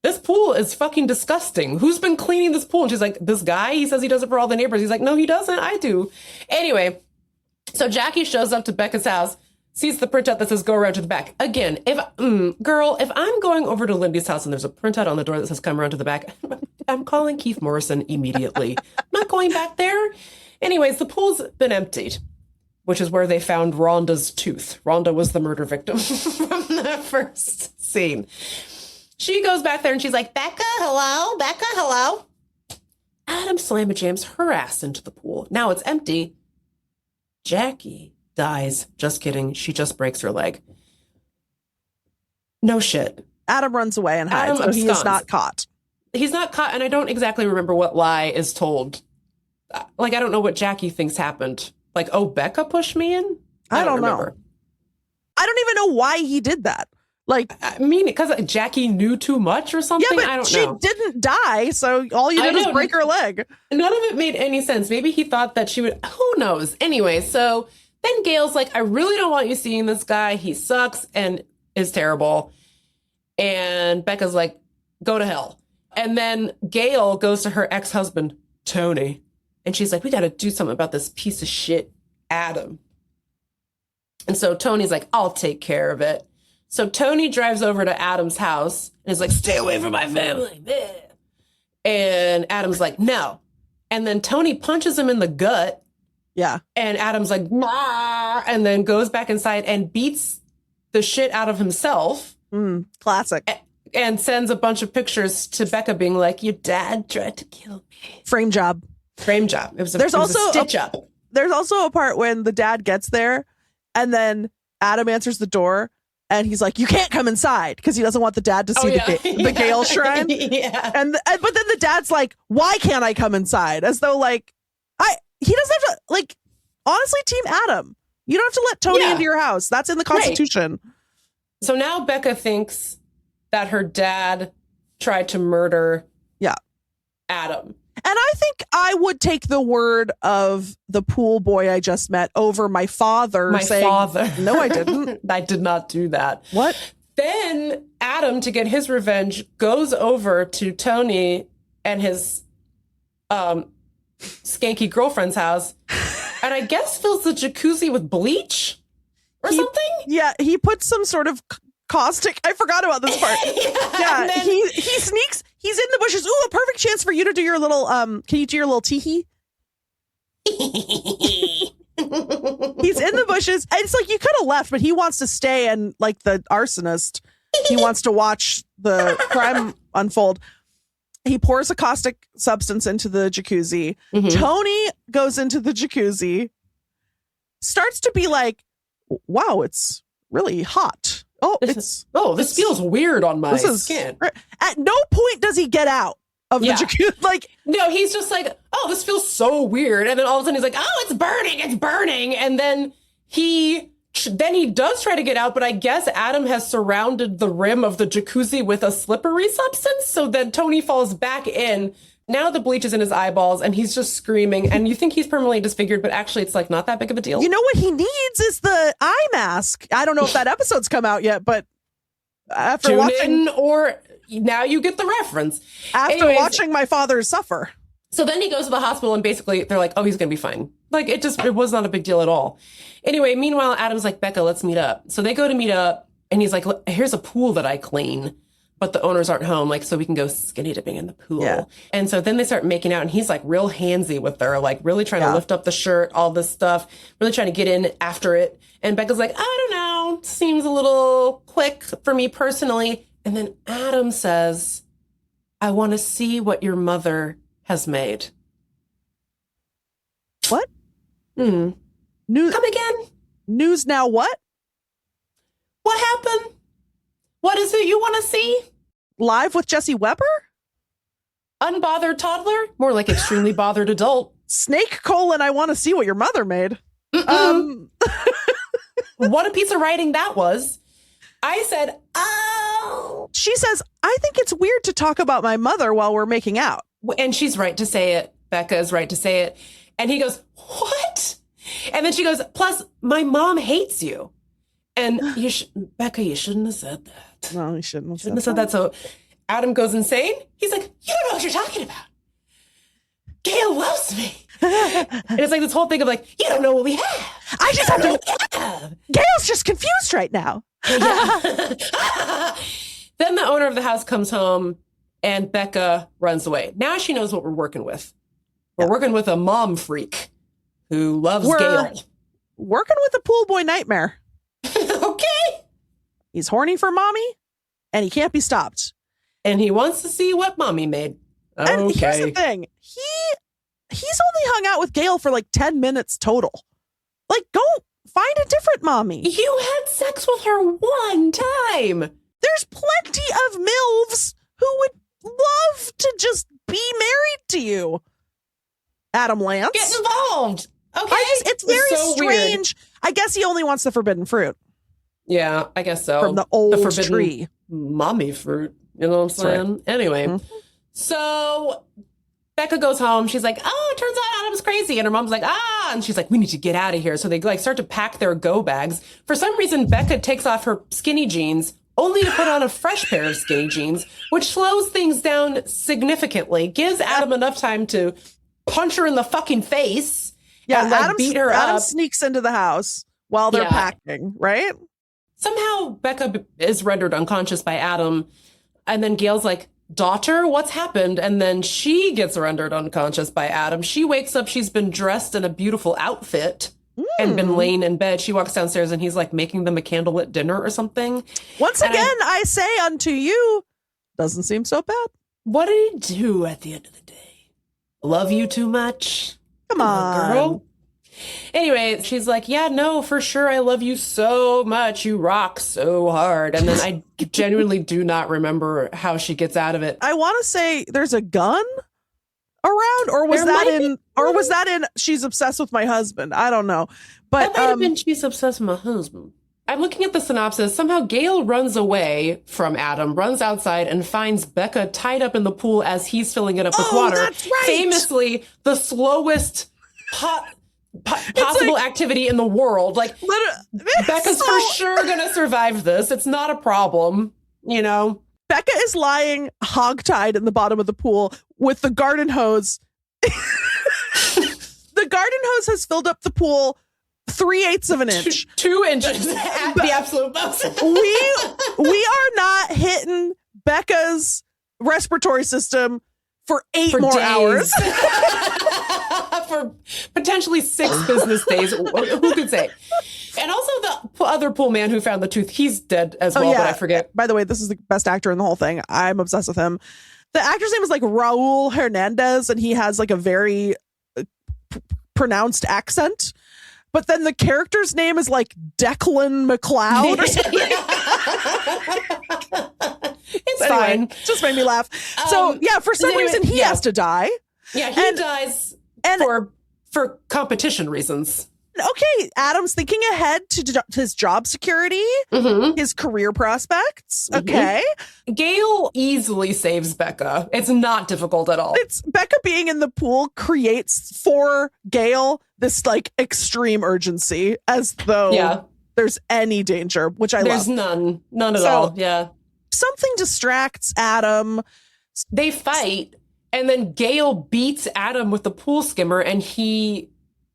this pool is fucking disgusting. Who's been cleaning this pool? And she's like, this guy, he says he does it for all the neighbors. He's like, no, he doesn't. I do. Anyway, so Jackie shows up to Becca's house, sees the printout that says go around to the back. Again, if I'm going over to Lindy's house and there's a printout on the door that says come around to the back, I'm calling Keith Morrison immediately. I'm not going back there. Anyways, the pool's been emptied, which is where they found Rhonda's tooth. Rhonda was the murder victim from the first scene. She goes back there and she's like, Becca, hello? Becca, hello? Adam slammer jams her ass into the pool. Now it's empty. Jackie dies. Just kidding. She just breaks her leg. No shit. Adam runs away and hides. So he is not caught. He's not caught, and I don't exactly remember what lie is told. Like, I don't know what Jackie thinks happened. Like, oh, Becca pushed me in? I don't know. I don't even know why he did that. Like, I mean, because Jackie knew too much or something? Yeah, but I don't she know. didn't die, so all you did was break her leg. None of it made any sense. Maybe he thought that she would, who knows? Anyway, so then Gail's like, I really don't want you seeing this guy. He sucks and is terrible. And Becca's like, go to hell. And then Gail goes to her ex-husband, Tony. And she's like, we got to do something about this piece of shit, Adam. And so Tony's like, I'll take care of it. So Tony drives over to Adam's house and is like, stay away from my family. And Adam's like, no, And then Tony punches him in the gut. Yeah. And Adam's like, "Mah," and then goes back inside and beats the shit out of himself. Classic. And sends a bunch of pictures to Becca being like, your dad tried to kill me. Frame job. Frame job. It was a stitch up. There's also a part when the dad gets there and then Adam answers the door and he's like, you can't come inside because he doesn't want the dad to see the Gale shrine. Yeah. But then the dad's like, why can't I come inside? As though like, he doesn't have to, like, honestly, Team Adam, you don't have to let Tony into your house. That's in the Constitution. Right. So now Becca thinks that her dad tried to murder Adam. And I think I would take the word of the pool boy I just met over my father saying, no, I didn't. I did not do that. What? Then Adam, to get his revenge, goes over to Tony and his skanky girlfriend's house and I guess fills the jacuzzi with bleach or something. Yeah, he puts some sort of caustic. I forgot about this part. Yeah, then, he sneaks. He's in the bushes. Ooh, a perfect chance for you to do your little can you do your little tee-hee? He's in the bushes. And it's like you could have left, but he wants to stay and like the arsonist, he wants to watch the crime unfold. He pours a caustic substance into the jacuzzi. Tony goes into the jacuzzi, starts to be like, wow, it's really hot. This feels weird on my skin. At no point does he get out of the jacuzzi. Like, no, he's just like, oh, this feels so weird. And then all of a sudden he's like, oh, it's burning. And then he does try to get out, but I guess Adam has surrounded the rim of the jacuzzi with a slippery substance. So then Tony falls back in. Now the bleach is in his eyeballs and he's just screaming. And you think he's permanently disfigured, but actually it's like not that big of a deal. You know what he needs is the eye mask. I don't know if that episode's come out yet, but after Tune watching, in, or now you get the reference. After watching my father suffer. So then he goes to the hospital and basically they're like, oh, he's going to be fine. Like it was not a big deal at all. Anyway, meanwhile, Adam's like, Becca, let's meet up. So they go to meet up and he's like, here's a pool that I clean, but the owners aren't home. Like, so we can go skinny dipping in the pool. Yeah. And so then they start making out and he's like real handsy with her, like really trying to lift up the shirt, all this stuff, really trying to get in after it. And Becca's like, I don't know, seems a little quick for me personally. And then Adam says, I want to see what your mother has made. What? News. Come again? News now what? What happened? What is it you want to see? Live with Jesse Weber? Unbothered toddler? More like extremely bothered adult. Snake : I want to see what your mother made. What a piece of writing that was. I said, oh. She says, I think it's weird to talk about my mother while we're making out. And she's right to say it. Becca is right to say it. And he goes, what? And then she goes, plus, my mom hates you. And Becca, you shouldn't have said that. No, you shouldn't have said that. So Adam goes insane. He's like, you don't know what you're talking about. Gale loves me. And it's like this whole thing of like, you don't know what we have. I just have to. Gale's just confused right now. Then the owner of the house comes home and Becca runs away. Now she knows what we're working with. We're working with a mom freak who loves Gale. Working with a pool boy nightmare. Okay. He's horny for mommy and he can't be stopped. And he wants to see what mommy made. Okay. And here's the thing. He's only hung out with Gale for like 10 minutes total. Like, go find a different mommy. You had sex with her one time. There's plenty of MILFs who would love to just be married to you. Adam Lance. Get involved. Okay. It's very so strange. Weird. I guess he only wants the forbidden fruit. Yeah, I guess so. From the old tree. Mommy fruit. You know what I'm saying? Right. Anyway, so Becca goes home. She's like, oh, it turns out Adam's crazy. And her mom's like, and she's like, we need to get out of here. So they like start to pack their go bags. For some reason, Becca takes off her skinny jeans only to put on a fresh pair of skinny jeans, which slows things down significantly, gives Adam enough time to punch her in the fucking face. Yeah, and like, beat her up. Adam sneaks into the house while they're packing, right? Somehow Becca is rendered unconscious by Adam. And then Gale's like, daughter, what's happened? And then she gets rendered unconscious by Adam. She wakes up, she's been dressed in a beautiful outfit and been laying in bed. She walks downstairs and he's like making them a candlelit dinner or something. Once again, I say unto you, doesn't seem so bad. What did he do at the end of the day? Love you too much? Come on. Girl. Anyway, she's like, yeah, no, for sure. I love you so much. You rock so hard. And then I genuinely do not remember how she gets out of it. I want to say there's a gun around, or was that in she's obsessed with my husband? I don't know. But that might have been she's obsessed with my husband. I'm looking at the synopsis. Somehow Gail runs away from Adam, runs outside, and finds Becca tied up in the pool as he's filling it up with water. That's right. Famously, the slowest possible activity in the world. Like, Becca's for sure gonna survive this. It's not a problem, you know? Becca is lying hogtied in the bottom of the pool with the garden hose. The garden hose has filled up the pool 3/8 of an inch. 2 inches at the absolute most. we are not hitting Becca's respiratory system for 8 more hours. For potentially 6 business days. Who could say? And also the other pool man who found the tooth, he's dead as well, but I forget. By the way, this is the best actor in the whole thing. I'm obsessed with him. The actor's name is like Raul Hernandez, and he has like a very pronounced accent. But then the character's name is like Declan McLeod or something. It's anyway, fine. Just made me laugh. So yeah, for some reason he has to die. Yeah, he dies for competition reasons. Okay, Adam's thinking ahead to his job security, his career prospects. Okay. Gail easily saves Becca. It's not difficult at all. It's Becca being in the pool creates for Gail this like extreme urgency, as though there's any danger, which I love. There's none at all. Yeah. Something distracts Adam. They fight, and then Gail beats Adam with the pool skimmer, and he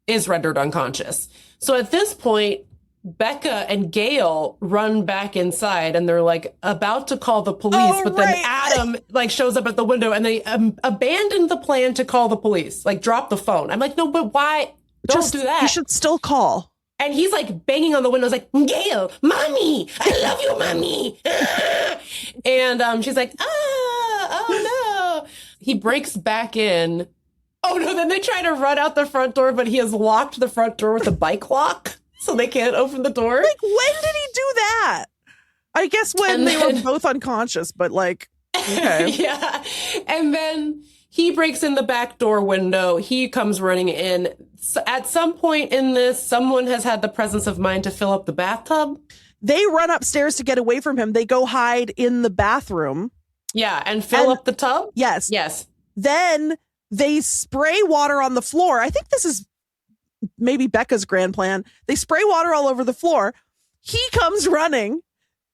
is rendered unconscious. So at this point, Becca and Gail run back inside, and they're like about to call the police, then Adam like shows up at the window, and they abandon the plan to call the police, like drop the phone. I'm like, no, but why? Don't do that. You should still call. And he's like banging on the windows, like, Gail, mommy, I love you, mommy. And she's like, oh no. He breaks back in. Oh no, then they try to run out the front door, but he has locked the front door with a bike lock, so they can't open the door. Like, when did he do that? I guess when they were both unconscious, but like, okay. Yeah. And then he breaks in the back door window. He comes running in. So at some point in this, someone has had the presence of mind to fill up the bathtub. They run upstairs to get away from him. They go hide in the bathroom. Yeah, and fill up the tub? Yes. Yes. Then they spray water on the floor. I think this is maybe Becca's grand plan. They spray water all over the floor. He comes running.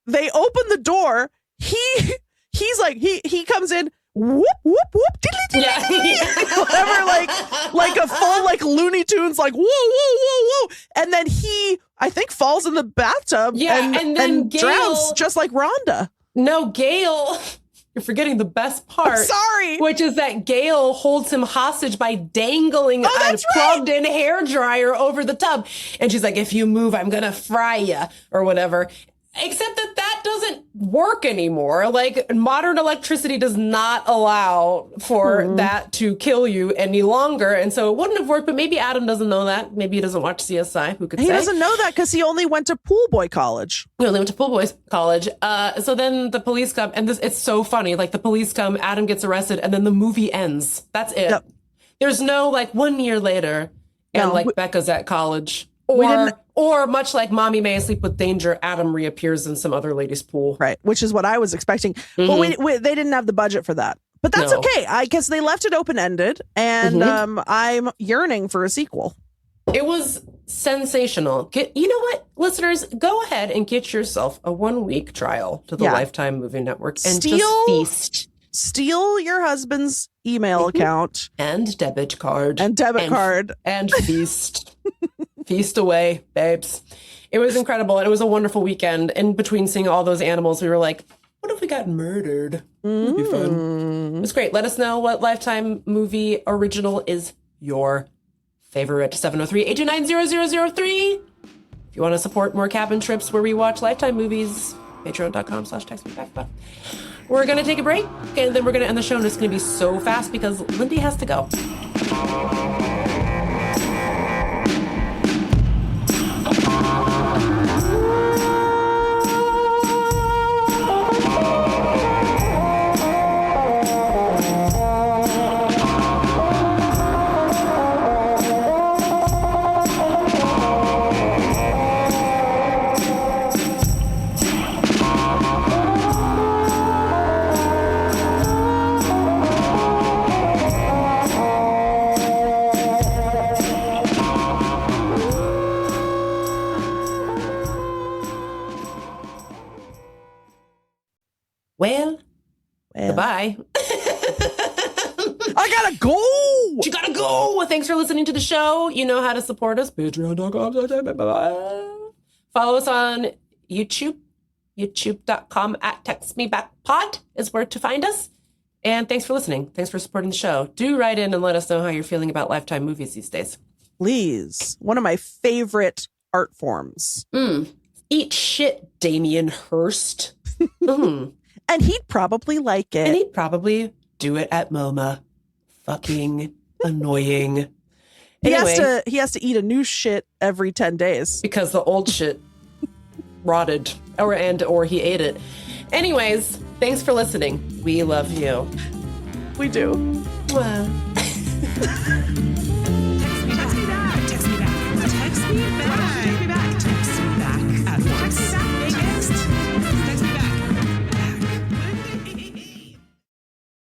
They open the door. He's like, he comes in, whoop, whoop, whoop, whatever, like a full, like Looney Tunes, like, whoa, whoa, whoa, whoa. And then he, I think, falls in the bathtub and then Gail drowns just like Rhonda. No, Gail, you're forgetting the best part. I'm sorry. Which is that Gail holds him hostage by dangling a plugged-in hairdryer over the tub. And she's like, if you move, I'm going to fry you or whatever. Except that doesn't work anymore. Like, modern electricity does not allow for that to kill you any longer. And so it wouldn't have worked, but maybe Adam doesn't know that. Maybe he doesn't watch CSI. Who could say? He doesn't know that because he only went to pool boy college. He only went to pool boys college. So then the police come, and it's so funny. Like, the police come, Adam gets arrested, and then the movie ends. That's it. Yep. There's no, like, 1 year later, and, Becca's at college. Or much like Mommy May I Sleep with Danger, Adam reappears in some other lady's pool. Right, which is what I was expecting. But they didn't have the budget for that. But that's okay. I guess they left it open-ended, and I'm yearning for a sequel. It was sensational. You know what, listeners? Go ahead and get yourself a 1-week trial to the Lifetime Movie Network and just feast. Steal your husband's email account. And debit card. And feast. Feast away, babes. It was incredible. And it was a wonderful weekend. In between seeing all those animals, we were like, What if we got murdered? It'd be fun. It's great. Let us know what Lifetime movie original is your favorite. 703-829-0003. If you want to support more cabin trips where we watch Lifetime movies, patreon.com/textmeback. We're going to take a break, and then we're going to end the show, and it's going to be so fast because Lindy has to go. Well, goodbye. I gotta go. You gotta go. Thanks for listening to the show. You know how to support us. Patreon.com. Follow us on YouTube. YouTube.com/textmebackpod is where to find us. And thanks for listening. Thanks for supporting the show. Do write in and let us know how you're feeling about Lifetime movies these days. Please. One of my favorite art forms. Eat shit, Damien Hirst. And he'd probably like it. And he'd probably do it at MoMA. Fucking annoying. Anyway, He has to eat a new shit every 10 days. because the old shit rotted or he ate it. Anyways, thanks for listening. We love you. We do. Mwah.